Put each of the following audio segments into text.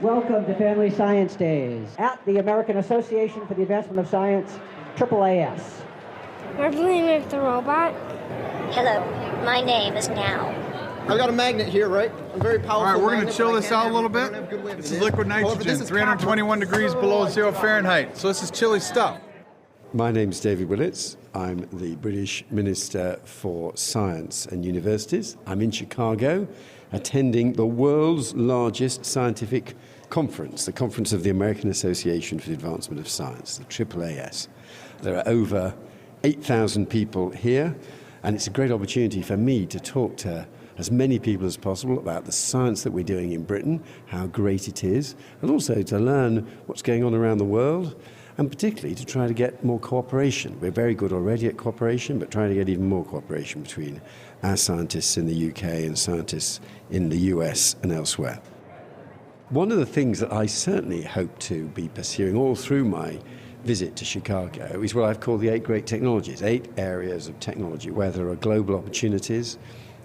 Welcome to Family Science Days at the American Association for the Advancement of Science, AAAS. We're playing with the robot. Hello, my name is Now. I've got a magnet here, right? A very powerful. All right, we're going magnet, to chill but I this can't out a little have- I don't bit. have good way This with is it. liquid However, nitrogen, this is 321 degrees below 0 Fahrenheit. So this is chilly stuff. My name's David Willetts. I'm the British Minister for Science and Universities. I'm in Chicago attending the world's largest scientific conference, the Conference of the American Association for the Advancement of Science, the AAAS. There are over 8,000 people here, and it's a great opportunity for me to talk to as many people as possible about the science that we're doing in Britain, how great it is, and also to learn what's going on around the world, and particularly to try to get more cooperation. We're very good already at cooperation, but trying to get even more cooperation between our scientists in the UK and scientists in the US and elsewhere. One of the things that I certainly hope to be pursuing all through my visit to Chicago is what I've called the 8 great technologies, 8 areas of technology where there are global opportunities,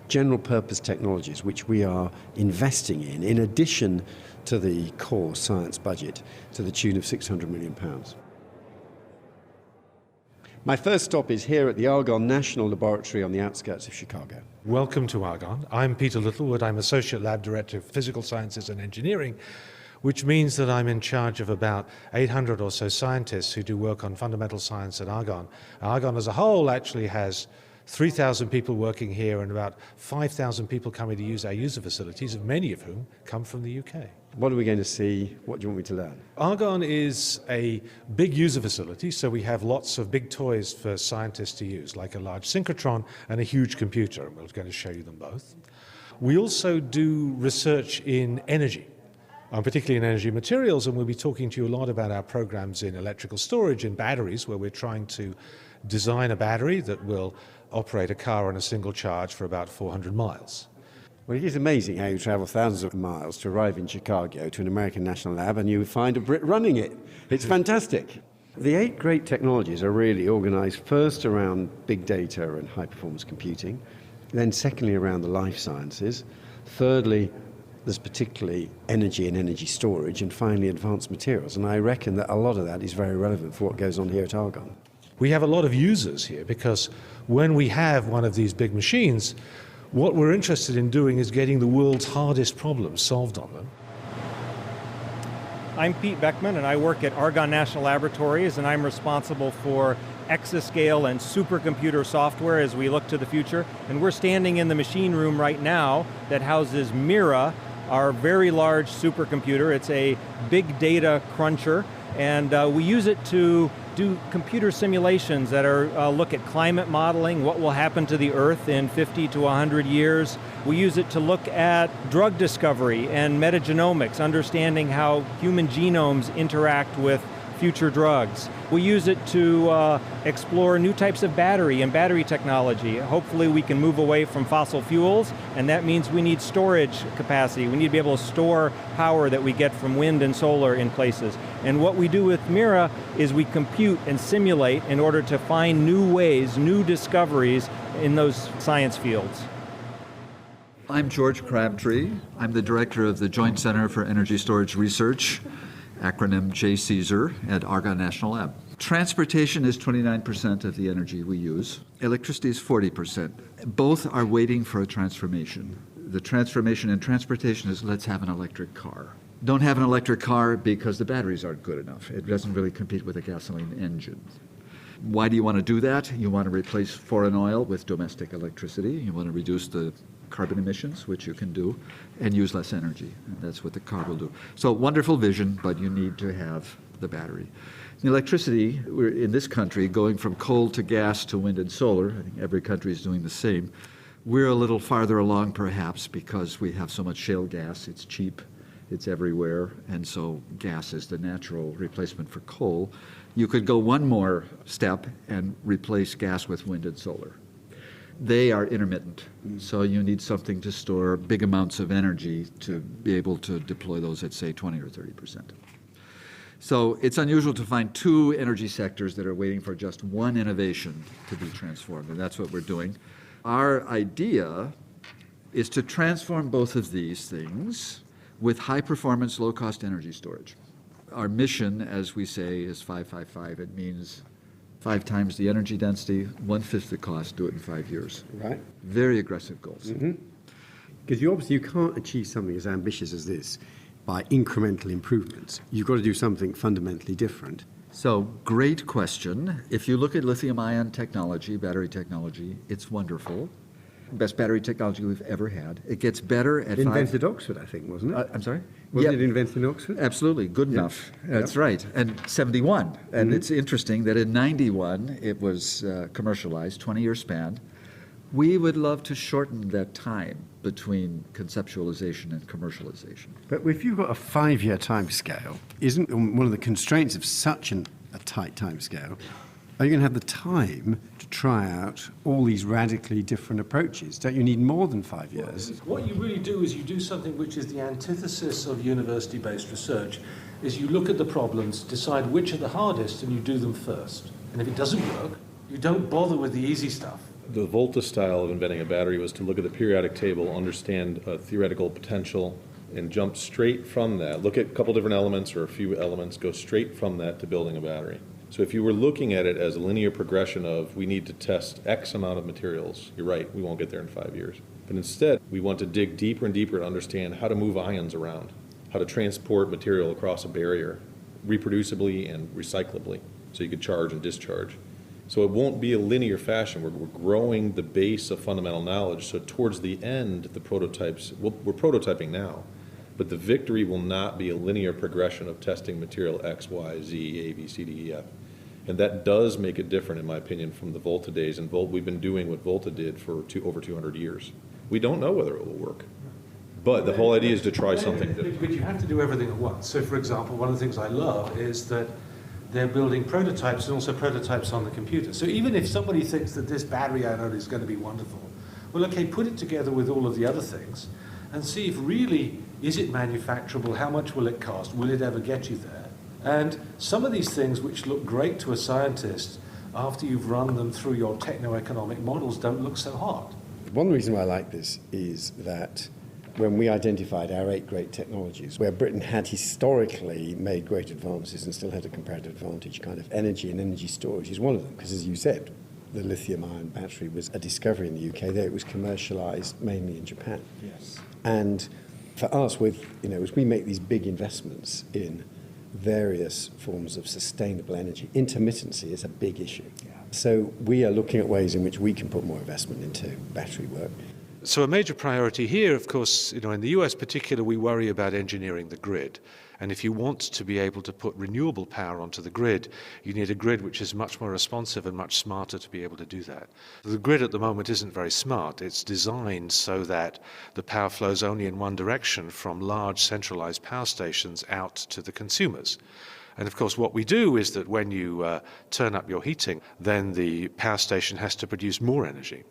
general purpose technologies which we are investing in addition to the core science budget to the tune of £600 million. My first stop is here at the Argonne National Laboratory on the outskirts of Chicago. Welcome to Argonne. I'm Peter Littlewood. I'm Associate Lab Director of Physical Sciences and Engineering, which means that I'm in charge of about 800 or so scientists who do work on fundamental science at Argonne. Argonne as a whole actually has 3,000 people working here and about 5,000 people coming to use our user facilities, many of whom come from the UK. What are we going to see? What do you want me to learn? Argonne is a big user facility, so we have lots of big toys for scientists to use, like a large synchrotron and a huge computer, and we're going to show you them both. We also do research in energy, particularly in energy materials, and we'll be talking to you a lot about our programs in electrical storage and batteries, where we're trying to design a battery that will operate a car on a single charge for about 400 miles. Well, it is amazing how you travel thousands of miles to arrive in Chicago to an American national lab and you find a Brit running it. It's fantastic. The 8 great technologies are really organized first around big data and high-performance computing, then secondly around the life sciences, thirdly there's particularly energy and energy storage, and finally advanced materials. And I reckon that a lot of that is very relevant for what goes on here at Argonne. We have a lot of users here because when we have one of these big machines, what we're interested in doing is getting the world's hardest problems solved on them. I'm Pete Beckman, and I work at Argonne National Laboratories, and I'm responsible for exascale and supercomputer software as we look to the future. And we're standing in the machine room right now that houses Mira, our very large supercomputer. It's a big data cruncher, and we use it to do computer simulations that are look at climate modeling, what will happen to the Earth in 50 to 100 years. We use it to look at drug discovery and metagenomics, understanding how human genomes interact with future drugs. We use it to explore new types of battery and battery technology. Hopefully we can move away from fossil fuels, and that means we need storage capacity. We need to be able to store power that we get from wind and solar in places. And what we do with Mira is we compute and simulate in order to find new ways, new discoveries in those science fields. I'm George Crabtree. I'm the director of the Joint Center for Energy Storage Research, acronym JCESR, at Argonne National Lab. Transportation is 29% of the energy we use. Electricity is 40%. Both are waiting for a transformation. The transformation in transportation is let's have an electric car. Don't have an electric car because the batteries aren't good enough. It doesn't really compete with a gasoline engine. Why do you want to do that? You want to replace foreign oil with domestic electricity. You want to reduce the carbon emissions, which you can do, and use less energy. And that's what the car will do. So wonderful vision, but you need to have the battery. The electricity, we're in this country going from coal to gas to wind and solar. I think every country is doing the same. We're a little farther along perhaps because we have so much shale gas. It's cheap, it's everywhere, and so gas is the natural replacement for coal. You could go one more step and replace gas with wind and solar. They are intermittent, so you need something to store big amounts of energy to be able to deploy those at, say, 20 or 30%. So it's unusual to find 2 energy sectors that are waiting for just one innovation to be transformed, and that's what we're doing. Our idea is to transform both of these things with high-performance, low-cost energy storage. Our mission, as we say, is 555. It means 5 times the energy density, 1/5 the cost, do it in 5 years. Right. Very aggressive goals. Because you can't achieve something as ambitious as this by incremental improvements. You've got to do something fundamentally different. So, great question. If you look at lithium-ion technology, battery technology, it's wonderful. Best battery technology we've ever had. It gets better at Invented Oxford, I think, wasn't it? I'm sorry? Wasn't it invented in Oxford? Absolutely. Good enough. That's right. And 71. And it's interesting that in 91, it was commercialized, 20-year span. We would love to shorten that time between conceptualization and commercialization. But if you've got a 5-year time scale, isn't one of the constraints of such a tight time scale, are you going to have the time to try out all these radically different approaches? Don't you need more than 5 years? What you really do is you do something which is the antithesis of university-based research, is you look at the problems, decide which are the hardest, and you do them first. And if it doesn't work, you don't bother with the easy stuff. The Volta style of inventing a battery was to look at the periodic table, understand theoretical potential, and jump straight from that. Look at a couple different elements or a few elements, go straight from that to building a battery. So if you were looking at it as a linear progression of we need to test X amount of materials, you're right, we won't get there in 5 years. But instead, we want to dig deeper and deeper to understand how to move ions around, how to transport material across a barrier reproducibly and recyclably so you could charge and discharge. So it won't be a linear fashion. We're growing the base of fundamental knowledge. So towards the end, the prototypes, we're prototyping now, but the victory will not be a linear progression of testing material X, Y, Z, A, B, C, D, E, F. And that does make it different, in my opinion, from the Volta days. And we've been doing what Volta did for over 200 years. We don't know whether it will work. But the whole idea is to try something different. But you have to do everything at once. So, for example, one of the things I love is that they're building prototypes and also prototypes on the computer. So even if somebody thinks that this battery anode is going to be wonderful, well, okay, put it together with all of the other things and see if really, is it manufacturable? How much will it cost? Will it ever get you there? And some of these things which look great to a scientist after you've run them through your techno-economic models don't look so hot. One reason why I like this is that when we identified our 8 great technologies, where Britain had historically made great advances and still had a comparative advantage, kind of energy and energy storage is one of them. Because as you said, the lithium-ion battery was a discovery in the UK. There it was commercialized mainly in Japan. Yes. And for us, as we make these big investments in various forms of sustainable energy, intermittency is a big issue. Yeah. So we are looking at ways in which we can put more investment into battery work. So a major priority here, of course, in the US particular, we worry about engineering the grid. And if you want to be able to put renewable power onto the grid, you need a grid which is much more responsive and much smarter to be able to do that. The grid at the moment isn't very smart. It's designed so that the power flows only in one direction from large centralized power stations out to the consumers. And of course, what we do is that when you turn up your heating, then the power station has to produce more energy.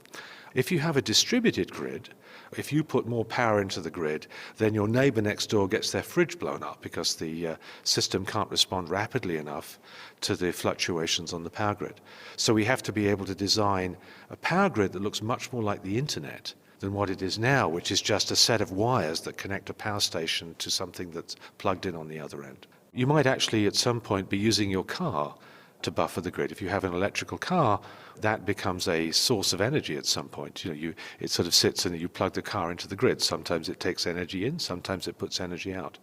If you have a distributed grid, if you put more power into the grid, then your neighbor next door gets their fridge blown up because the system can't respond rapidly enough to the fluctuations on the power grid. So we have to be able to design a power grid that looks much more like the internet than what it is now, which is just a set of wires that connect a power station to something that's plugged in on the other end. You might actually at some point be using your car to buffer the grid. If you have an electrical car, that becomes a source of energy at some point. It sort of sits and you plug the car into the grid. Sometimes it takes energy in, sometimes it puts energy out.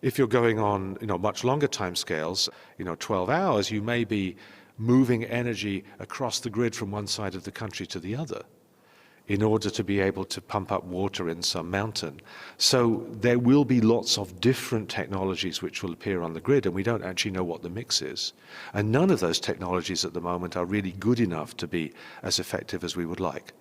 If you're going on, much longer time scales, 12 hours, you may be moving energy across the grid from one side of the country to the other in order to be able to pump up water in some mountain. So there will be lots of different technologies which will appear on the grid, and we don't actually know what the mix is. And none of those technologies at the moment are really good enough to be as effective as we would like.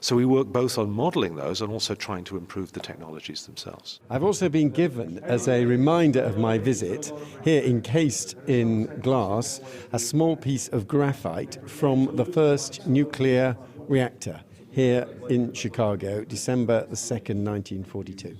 So we work both on modeling those and also trying to improve the technologies themselves. I've also been given, as a reminder of my visit, here encased in glass, a small piece of graphite from the first nuclear reactor here in Chicago, December the 2nd, 1942.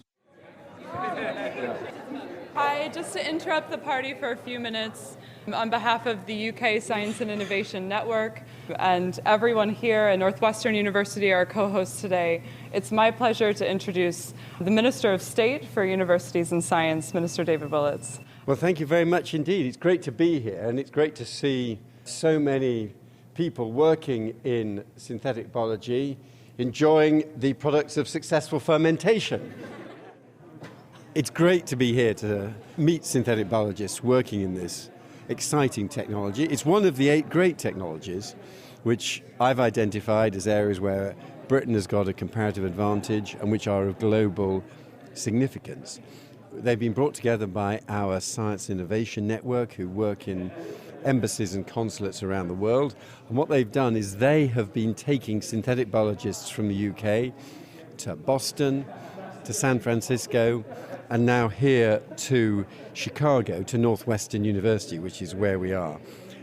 Hi, just to interrupt the party for a few minutes, On behalf of the UK Science and Innovation Network and everyone here at Northwestern University, our co-host today, it's my pleasure to introduce the Minister of State for Universities and Science, Minister David Willetts. Well, thank you very much indeed. It's great to be here, and it's great to see so many people working in synthetic biology, enjoying the products of successful fermentation. It's great to be here to meet synthetic biologists working in this exciting technology. It's one of the 8 great technologies which I've identified as areas where Britain has got a comparative advantage and which are of global significance. They've been brought together by our Science Innovation Network, who work in embassies and consulates around the world. And what they've done is they have been taking synthetic biologists from the UK to Boston, to San Francisco, and now here to Chicago, to Northwestern University, which is where we are.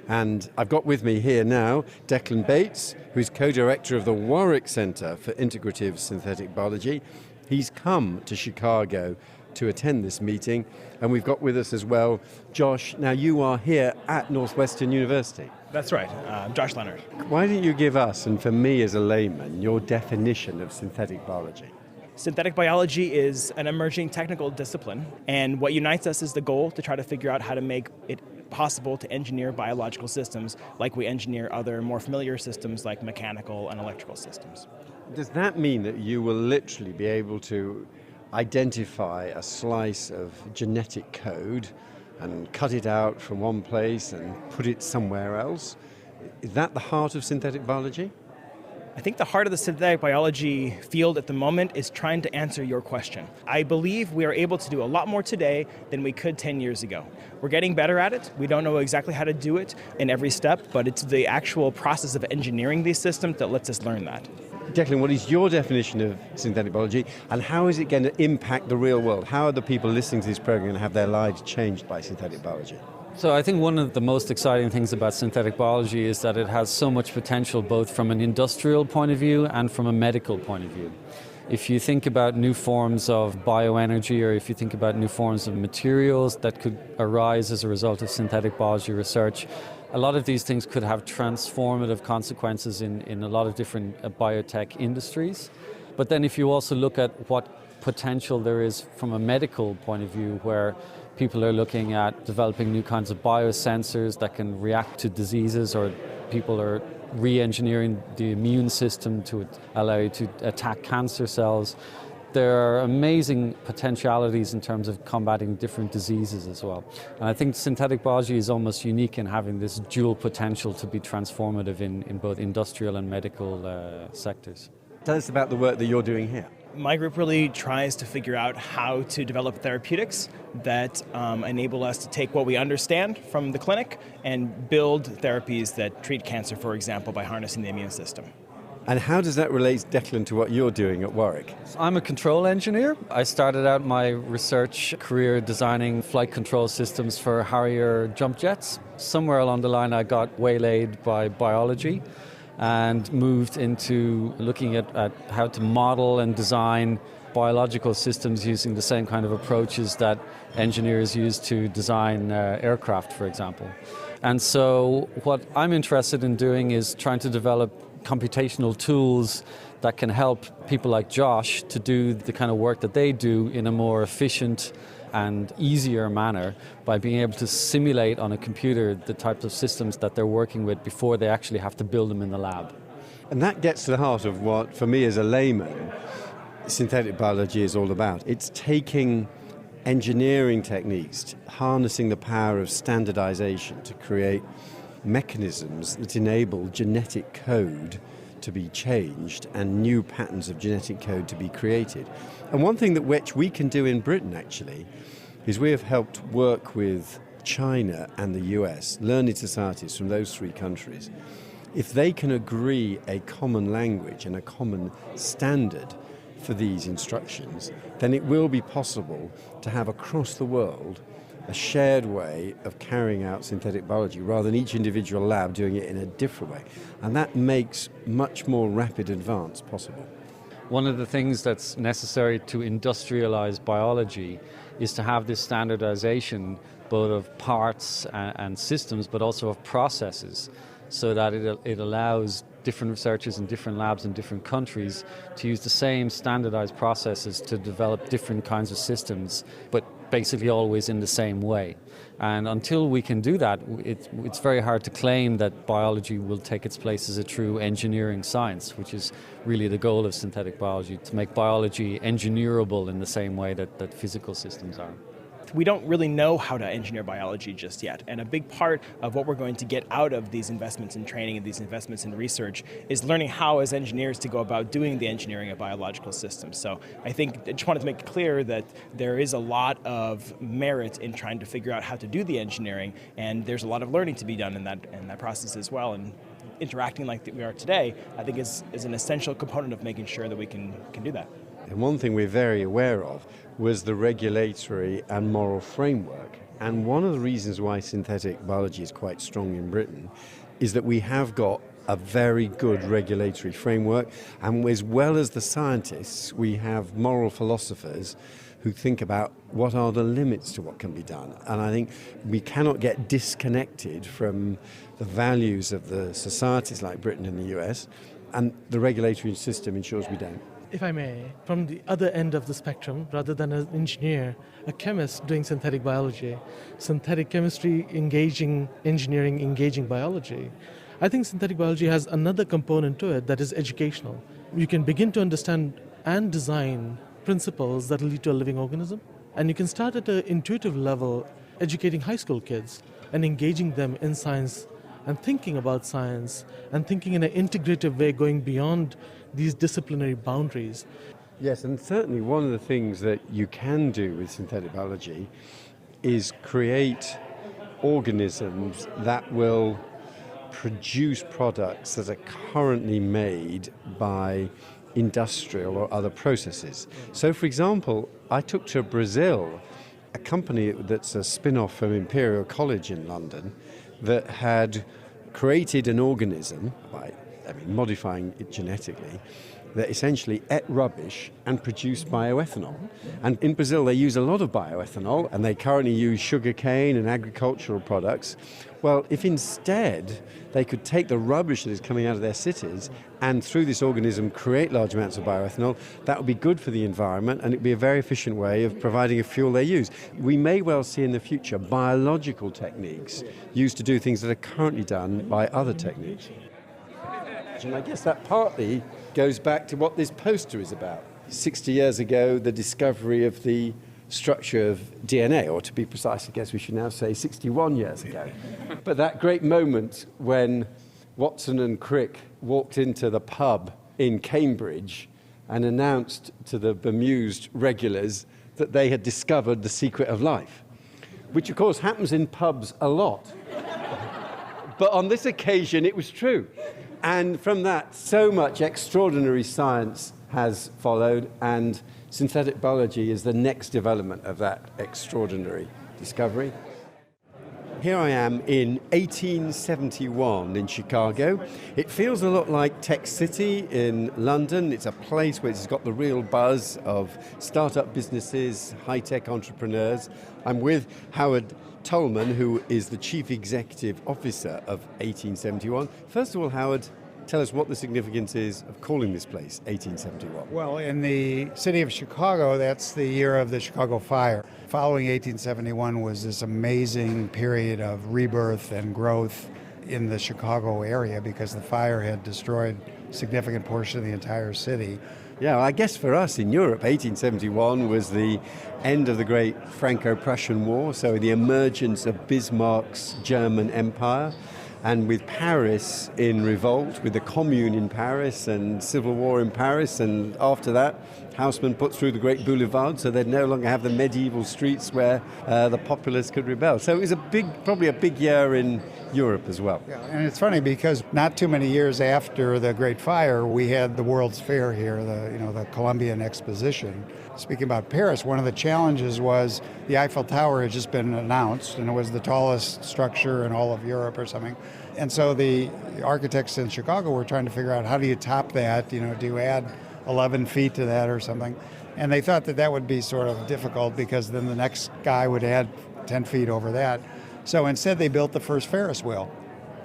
And I've got with me here now Declan Bates, who's co-director of the Warwick Centre for Integrative Synthetic Biology. He's come to Chicago to attend this meeting, and we've got with us as well Josh. Now, you are here at Northwestern University. That's right, Josh Leonard. Why don't you give us, and for me as a layman, your definition of synthetic biology? Synthetic biology is an emerging technical discipline, and what unites us is the goal to try to figure out how to make it possible to engineer biological systems like we engineer other more familiar systems like mechanical and electrical systems. Does that mean that you will literally be able to identify a slice of genetic code and cut it out from one place and put it somewhere else? Is that the heart of synthetic biology? I think the heart of the synthetic biology field at the moment is trying to answer your question. I believe we are able to do a lot more today than we could 10 years ago. We're getting better at it. We don't know exactly how to do it in every step, but it's the actual process of engineering these systems that lets us learn that. Declan, what is your definition of synthetic biology, and how is it going to impact the real world? How are the people listening to this program going to have their lives changed by synthetic biology? So I think one of the most exciting things about synthetic biology is that it has so much potential both from an industrial point of view and from a medical point of view. If you think about new forms of bioenergy, or if you think about new forms of materials that could arise as a result of synthetic biology research, a lot of these things could have transformative consequences in a lot of different biotech industries. But then if you also look at what potential there is from a medical point of view, where people are looking at developing new kinds of biosensors that can react to diseases, or people are re-engineering the immune system to allow you to attack cancer cells. There are amazing potentialities in terms of combating different diseases as well. And I think synthetic biology is almost unique in having this dual potential to be transformative in both industrial and medical sectors. Tell us about the work that you're doing here. My group really tries to figure out how to develop therapeutics that enable us to take what we understand from the clinic and build therapies that treat cancer, for example, by harnessing the immune system. And how does that relate, Declan, to what you're doing at Warwick? I'm a control engineer. I started out my research career designing flight control systems for Harrier jump jets. Somewhere along the line I got waylaid by biology and moved into looking at how to model and design biological systems using the same kind of approaches that engineers use to design aircraft, for example. And so what I'm interested in doing is trying to develop computational tools that can help people like Josh to do the kind of work that they do in a more efficient and easier manner by being able to simulate on a computer the types of systems that they're working with before they actually have to build them in the lab. And that gets to the heart of what, for me as a layman, synthetic biology is all about. It's taking engineering techniques, harnessing the power of standardization to create mechanisms that enable genetic code to be changed and new patterns of genetic code to be created. And one thing that which we can do in Britain, actually, is we have helped work with China and the US, learned societies from those 3 countries. If they can agree a common language and a common standard for these instructions, then it will be possible to have across the world a shared way of carrying out synthetic biology rather than each individual lab doing it in a different way. And that makes much more rapid advance possible. One of the things that's necessary to industrialize biology is to have this standardization both of parts and systems, but also of processes, so that it allows different researchers in different labs in different countries to use the same standardized processes to develop different kinds of systems, but basically always in the same way. And until we can do that, it's very hard to claim that biology will take its place as a true engineering science, which is really the goal of synthetic biology, to make biology engineerable in the same way that physical systems are. We don't really know how to engineer biology just yet, and a big part of what we're going to get out of these investments in training and these investments in research is learning how, as engineers, to go about doing the engineering of biological systems. So I think I just wanted to make it clear that there is a lot of merit in trying to figure out how to do the engineering, and there's a lot of learning to be done in that process as well. And interacting like we are today, I think is an essential component of making sure that we can do that. And one thing we're very aware of was the regulatory and moral framework. And one of the reasons why synthetic biology is quite strong in Britain is that we have got a very good regulatory framework, and as well as the scientists, we have moral philosophers who think about what are the limits to what can be done. And I think we cannot get disconnected from the values of the societies like Britain and the US, and the regulatory system ensures we don't. If I may, from the other end of the spectrum, rather than an engineer, a chemist doing synthetic biology, synthetic chemistry engaging engineering, engaging biology, I think synthetic biology has another component to it that is educational. You can begin to understand and design principles that will lead to a living organism, and you can start at an intuitive level educating high school kids and engaging them in science and thinking about science and thinking in an integrative way, going beyond these disciplinary boundaries. Yes, and certainly one of the things that you can do with synthetic biology is create organisms that will produce products that are currently made by industrial or other processes. So, for example, I took to Brazil a company that's a spin-off from Imperial College in London that had created an organism by modifying it genetically that essentially ate rubbish and produced bioethanol. And in Brazil they use a lot of bioethanol, and they currently use sugarcane and agricultural products. Well, if instead they could take the rubbish that is coming out of their cities and through this organism create large amounts of bioethanol, that would be good for the environment, and it would be a very efficient way of providing a fuel they use. We may well see in the future biological techniques used to do things that are currently done by other techniques. And I guess that partly goes back to what this poster is about. 60 years ago, the discovery of the structure of DNA, or to be precise, I guess we should now say 61 years ago. But that great moment when Watson and Crick walked into the pub in Cambridge and announced to the bemused regulars that they had discovered the secret of life, which of course happens in pubs a lot. But on this occasion, it was true. And from that, so much extraordinary science has followed, and synthetic biology is the next development of that extraordinary discovery. Here I am in 1871 in Chicago. It feels a lot like Tech City in London. It's a place where it's got the real buzz of startup businesses, high-tech entrepreneurs. I'm with Howard Tolman, who is the Chief Executive Officer of 1871. First of all, Howard, tell us what the significance is of calling this place 1871. Well, in the city of Chicago, that's the year of the Chicago Fire. Following 1871 was this amazing period of rebirth and growth in the Chicago area because the fire had destroyed a significant portion of the entire city. Yeah, I guess for us in Europe, 1871 was the end of the great Franco-Prussian War, so the emergence of Bismarck's German Empire, and with Paris in revolt, with the Commune in Paris and civil war in Paris, and after that, Haussmann put through the great boulevard, so they'd no longer have the medieval streets where the populace could rebel. So it was probably a big year in Europe as well. Yeah, and it's funny because not too many years after the Great Fire, we had the World's Fair here, the Columbian Exposition. Speaking about Paris, one of the challenges was the Eiffel Tower had just been announced, and it was the tallest structure in all of Europe or something. And so the architects in Chicago were trying to figure out how do you top that? Do you add 11 feet to that or something. And they thought that that would be sort of difficult because then the next guy would add 10 feet over that. So instead they built the first Ferris wheel,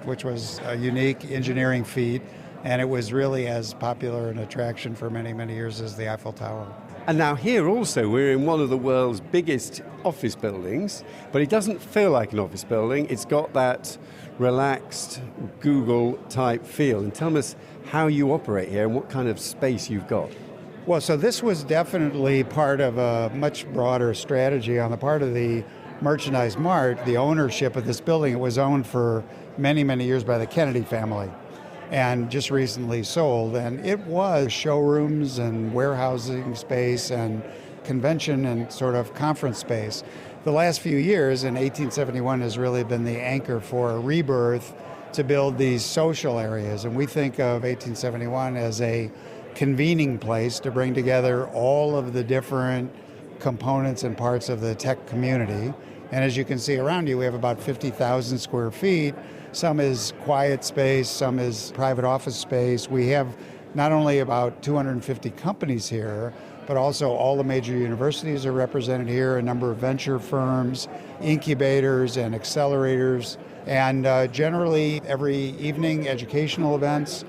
which was a unique engineering feat, and it was really as popular an attraction for many, many years as the Eiffel Tower. And now here also, we're in one of the world's biggest office buildings, but it doesn't feel like an office building. It's got that relaxed Google-type feel. And tell us how you operate here and what kind of space you've got. Well, so this was definitely part of a much broader strategy on the part of the Merchandise Mart. The ownership of this building, it was owned for many, many years by the Kennedy family and just recently sold. And it was showrooms and warehousing space and convention and sort of conference space. The last few years, in 1871 has really been the anchor for a rebirth to build these social areas. And we think of 1871 as a convening place to bring together all of the different components and parts of the tech community. And as you can see around you, we have about 50,000 square feet. Some is quiet space, some is private office space. We have not only about 250 companies here, but also all the major universities are represented here, a number of venture firms, incubators and accelerators, and generally every evening educational events,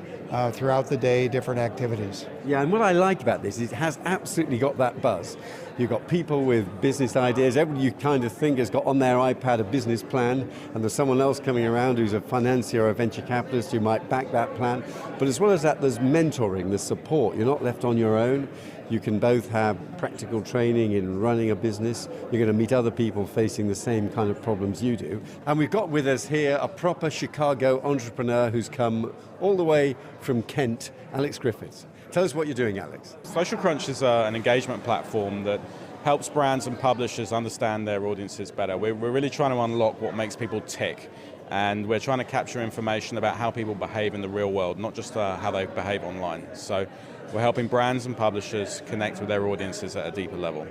throughout the day, different activities. Yeah, and what I like about this is it has absolutely got that buzz. You've got people with business ideas. Everybody you kind of think has got on their iPad a business plan, and there's someone else coming around who's a financier or a venture capitalist who might back that plan. But as well as that, there's mentoring, there's support. You're not left on your own. You can both have practical training in running a business. You're going to meet other people facing the same kind of problems you do. And we've got with us here a proper Chicago entrepreneur who's come all the way from Kent, Alex Griffiths. Tell us what you're doing, Alex. Social Crunch is an engagement platform that helps brands and publishers understand their audiences better. We're really trying to unlock what makes people tick. And we're trying to capture information about how people behave in the real world, not just how they behave online. So we're helping brands and publishers connect with their audiences at a deeper level.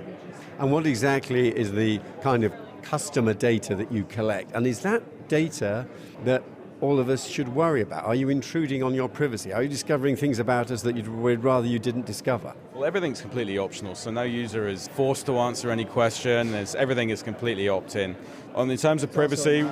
And what exactly is the kind of customer data that you collect? And is that data that all of us should worry about? Are you intruding on your privacy? Are you discovering things about us that we'd rather you didn't discover? Well, everything's completely optional, so no user is forced to answer any question. Everything is completely opt-in. In terms of privacy,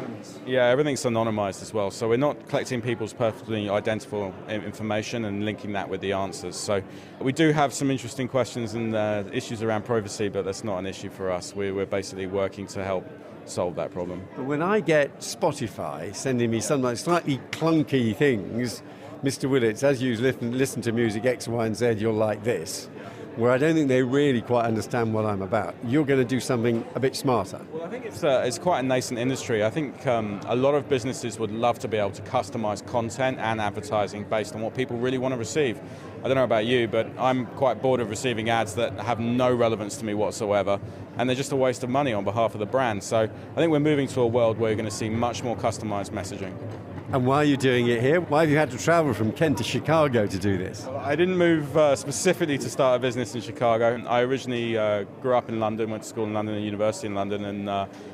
yeah, everything's anonymized as well, so we're not collecting people's perfectly identifiable information and linking that with the answers. So we do have some interesting questions and issues around privacy, but that's not an issue for us. We're basically working to help solve that problem. But when I get Spotify sending me some like slightly clunky things, Mr. Willetts, as you listen to music X, Y, and Z, you're like this, where I don't think they really quite understand what I'm about. You're going to do something a bit smarter. Well, I think it's quite a nascent industry. I think a lot of businesses would love to be able to customize content and advertising based on what people really want to receive. I don't know about you, but I'm quite bored of receiving ads that have no relevance to me whatsoever, and they're just a waste of money on behalf of the brand. So I think we're moving to a world where you're going to see much more customized messaging. And why are you doing it here? Why have you had to travel from Kent to Chicago to do this? I didn't move specifically to start a business in Chicago. I originally grew up in London, went to school in London and university in London, and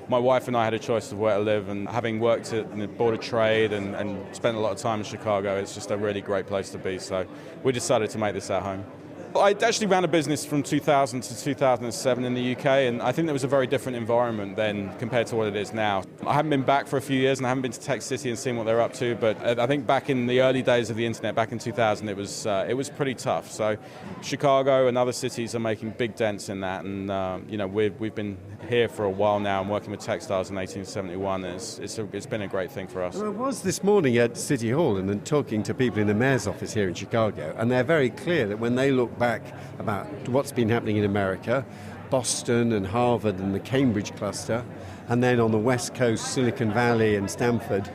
my wife and I had a choice of where to live, and having worked in the Board of Trade and spent a lot of time in Chicago, it's just a really great place to be, so we decided to make this our home. I actually ran a business from 2000 to 2007 in the UK, and I think there was a very different environment then compared to what it is now. I haven't been back for a few years, and I haven't been to Tech City and seen what they're up to, but I think back in the early days of the internet, back in 2000, it was pretty tough. So Chicago and other cities are making big dents in that, and we've been here for a while now and working with Techstars in 1871, and it's been a great thing for us. Well, I was this morning at City Hall and then talking to people in the mayor's office here in Chicago, and they're very clear that when they look back about what's been happening in America, Boston and Harvard and the Cambridge cluster, and then on the West Coast, Silicon Valley and Stanford,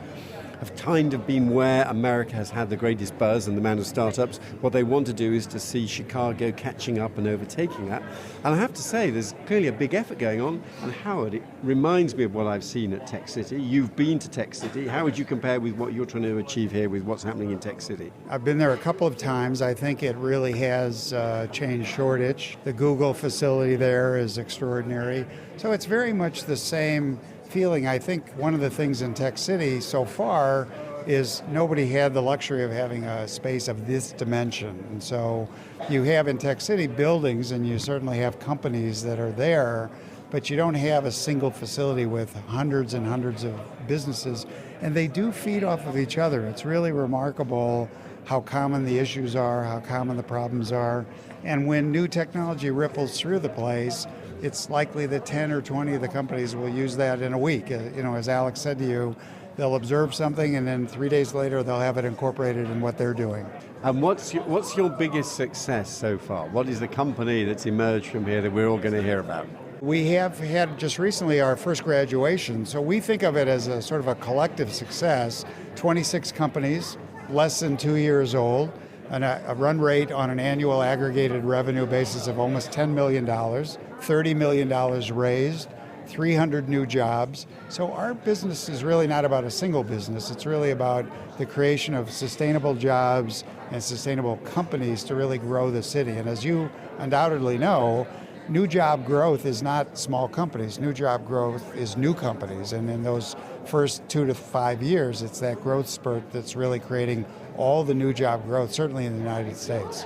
have kind of been where America has had the greatest buzz and the amount of startups. What they want to do is to see Chicago catching up and overtaking that. And I have to say, there's clearly a big effort going on. And Howard, it reminds me of what I've seen at Tech City. You've been to Tech City. How would you compare with what you're trying to achieve here with what's happening in Tech City? I've been there a couple of times. I think it really has changed Shoreditch. The Google facility there is extraordinary. So it's very much the same feeling. I think one of the things in Tech City so far is nobody had the luxury of having a space of this dimension. And so you have in Tech City buildings, and you certainly have companies that are there, but you don't have a single facility with hundreds and hundreds of businesses, and they do feed off of each other. It's really remarkable how common the issues are, how common the problems are, and when new technology ripples through the place, it's likely that 10 or 20 of the companies will use that in a week. As Alex said to you, they'll observe something, and then 3 days later they'll have it incorporated in what they're doing. And what's your biggest success so far? What is the company that's emerged from here that we're all going to hear about? We have had just recently our first graduation, so we think of it as a sort of a collective success. 26 companies, less than 2 years old, and a run rate on an annual aggregated revenue basis of almost $10 million, $30 million raised, 300 new jobs. So our business is really not about a single business. It's really about the creation of sustainable jobs and sustainable companies to really grow the city. And as you undoubtedly know, new job growth is not small companies. New job growth is new companies. And in those first 2 to 5 years, it's that growth spurt that's really creating all the new job growth, certainly in the United States.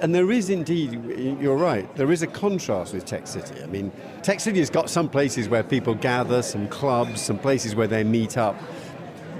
And there is indeed, you're right, there is a contrast with Tech City. I mean, Tech City has got some places where people gather, some clubs, some places where they meet up.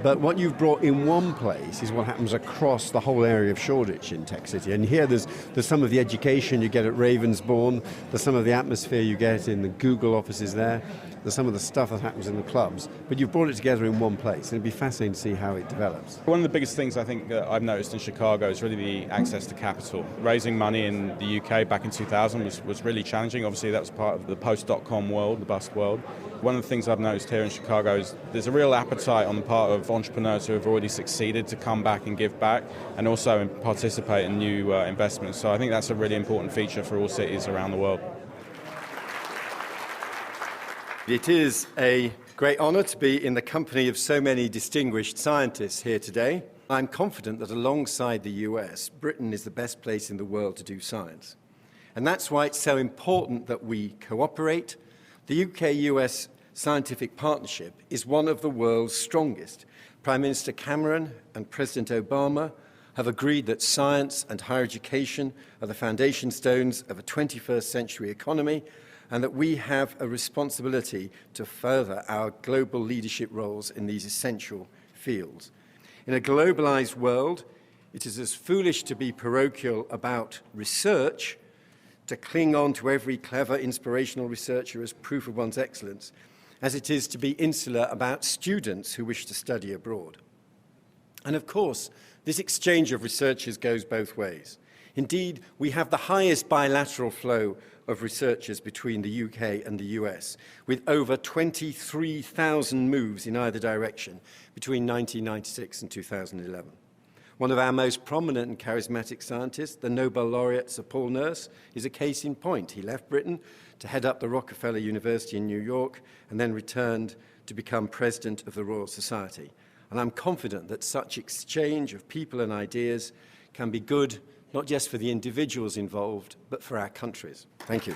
But what you've brought in one place is what happens across the whole area of Shoreditch in Tech City. And here there's some of the education you get at Ravensbourne, there's some of the atmosphere you get in the Google offices there, there's some of the stuff that happens in the clubs. But you've brought it together in one place, and it'd be fascinating to see how it develops. One of the biggest things I think that I've noticed in Chicago is really the access to capital. Raising money in the UK back in 2000 was really challenging. Obviously that was part of the post-dot-com world, the bust world. One of the things I've noticed here in Chicago is there's a real appetite on the part of entrepreneurs who have already succeeded to come back and give back, and also participate in new investments. So I think that's a really important feature for all cities around the world. It is a great honour to be in the company of so many distinguished scientists here today. I'm confident that alongside the US, Britain is the best place in the world to do science. And that's why it's so important that we cooperate. The UK-US scientific partnership is one of the world's strongest. Prime Minister Cameron and President Obama have agreed that science and higher education are the foundation stones of a 21st century economy, and that we have a responsibility to further our global leadership roles in these essential fields. In a globalized world, it is as foolish to be parochial about research, to cling on to every clever, inspirational researcher as proof of one's excellence, as it is to be insular about students who wish to study abroad. And of course, this exchange of researchers goes both ways. Indeed, we have the highest bilateral flow of researchers between the UK and the US, with over 23,000 moves in either direction between 1996 and 2011. One of our most prominent and charismatic scientists, the Nobel laureate Sir Paul Nurse, is a case in point. He left Britain to head up the Rockefeller University in New York and then returned to become president of the Royal Society. And I'm confident that such exchange of people and ideas can be good, not just for the individuals involved, but for our countries. Thank you.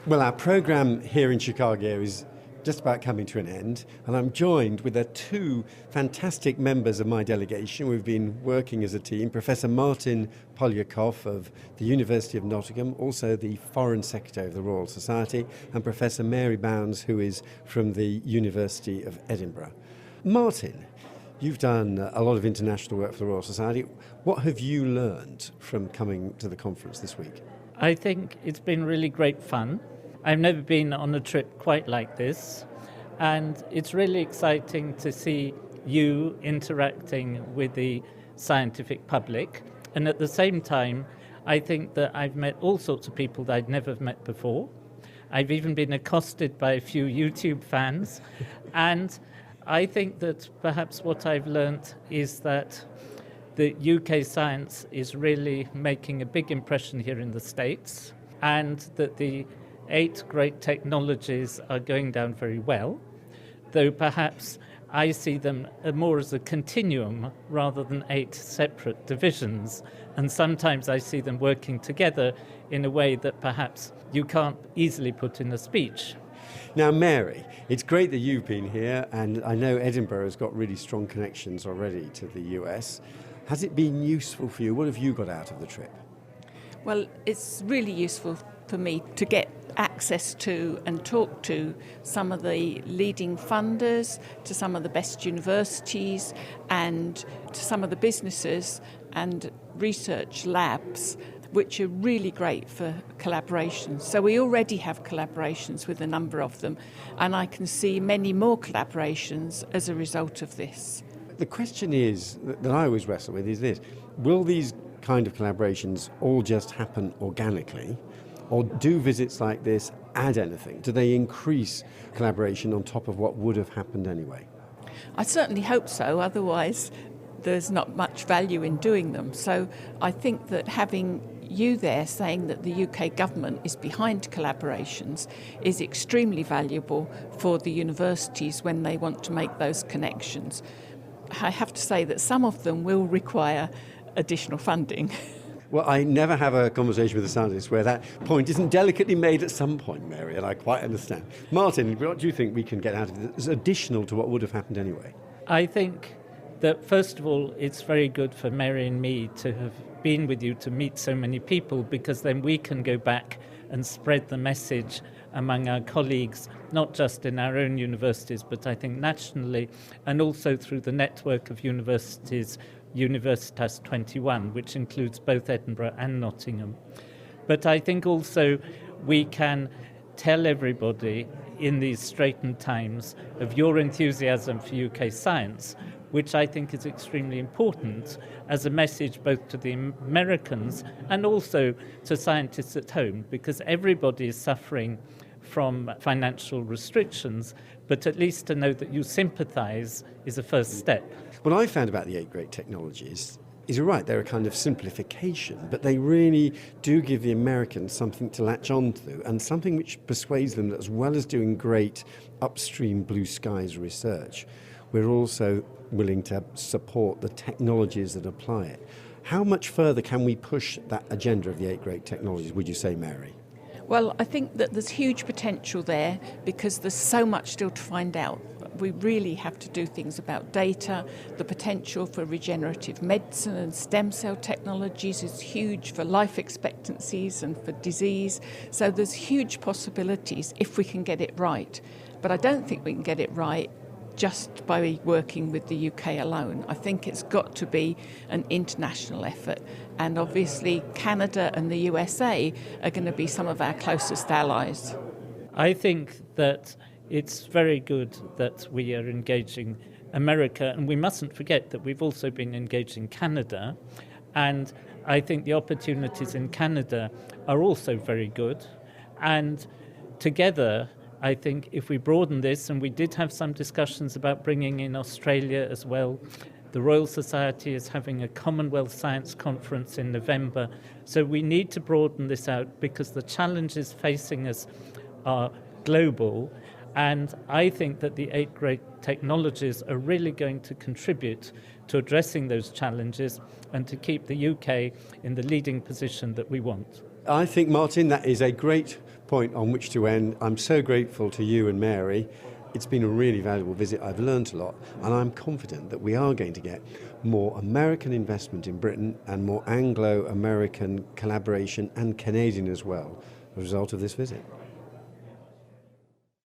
Well, our program here in Chicago is just about coming to an end, and I'm joined with two fantastic members of my delegation. We've been working as a team, Professor Martin Polyakov of the University of Nottingham, also the Foreign Secretary of the Royal Society, and Professor Mary Bounds, who is from the University of Edinburgh. Martin, you've done a lot of international work for the Royal Society. What have you learned from coming to the conference this week? I think it's been really great fun. I've never been on a trip quite like this, and it's really exciting to see you interacting with the scientific public. And at the same time, I think that I've met all sorts of people that I'd never met before. I've even been accosted by a few YouTube fans. And I think that perhaps what I've learned is that the UK science is really making a big impression here in the States, and that the 8 great technologies are going down very well, though perhaps I see them more as a continuum rather than 8 separate divisions. And sometimes I see them working together in a way that perhaps you can't easily put in a speech. Now, Mary, it's great that you've been here, and I know Edinburgh has got really strong connections already to the US. Has it been useful for you? What have you got out of the trip? Well, it's really useful for me to get access to and talk to some of the leading funders, to some of the best universities, and to some of the businesses and research labs, which are really great for collaborations. So we already have collaborations with a number of them, and I can see many more collaborations as a result of this. The question is, that I always wrestle with, is this: will these kind of collaborations all just happen organically, or do visits like this add anything? Do they increase collaboration on top of what would have happened anyway? I certainly hope so, otherwise there's not much value in doing them. So I think that having you there saying that the UK government is behind collaborations is extremely valuable for the universities when they want to make those connections. I have to say that some of them will require additional funding. Well, I never have a conversation with a scientist where that point isn't delicately made at some point, Mary, and I quite understand. Martin, what do you think we can get out of it as additional to what would have happened anyway? I think that, first of all, it's very good for Mary and me to have been with you, to meet so many people, because then we can go back and spread the message among our colleagues, not just in our own universities, but I think nationally, and also through the network of universities, Universitas 21, which includes both Edinburgh and Nottingham. But I think also we can tell everybody in these straitened times of your enthusiasm for UK science, which I think is extremely important as a message both to the Americans and also to scientists at home, because everybody is suffering from financial restrictions, but at least to know that you sympathise is a first step. What I found about the 8 great technologies is, you're right, they're a kind of simplification, but they really do give the Americans something to latch on to, and something which persuades them that as well as doing great upstream blue skies research, we're also willing to support the technologies that apply it. How much further can we push that agenda of the 8 great technologies, would you say, Mary? Well, I think that there's huge potential there because there's so much still to find out. We really have to do things about data. The potential for regenerative medicine and stem cell technologies is huge for life expectancies and for disease. So there's huge possibilities if we can get it right. But I don't think we can get it right just by working with the UK alone. I think it's got to be an international effort. And obviously Canada and the USA are going to be some of our closest allies. I think that it's very good that we are engaging America, and we mustn't forget that we've also been engaging Canada, and I think the opportunities in Canada are also very good. And together, I think if we broaden this, and we did have some discussions about bringing in Australia as well. The Royal Society is having a Commonwealth Science Conference in November, so we need to broaden this out because the challenges facing us are global, and I think that the 8 great technologies are really going to contribute to addressing those challenges and to keep the UK in the leading position that we want. I think, Martin, that is a great point on which to end. I'm so grateful to you and Mary. It's been a really valuable visit. I've learned a lot, and I'm confident that we are going to get more American investment in Britain and more Anglo-American collaboration, and Canadian as well, as a result of this visit.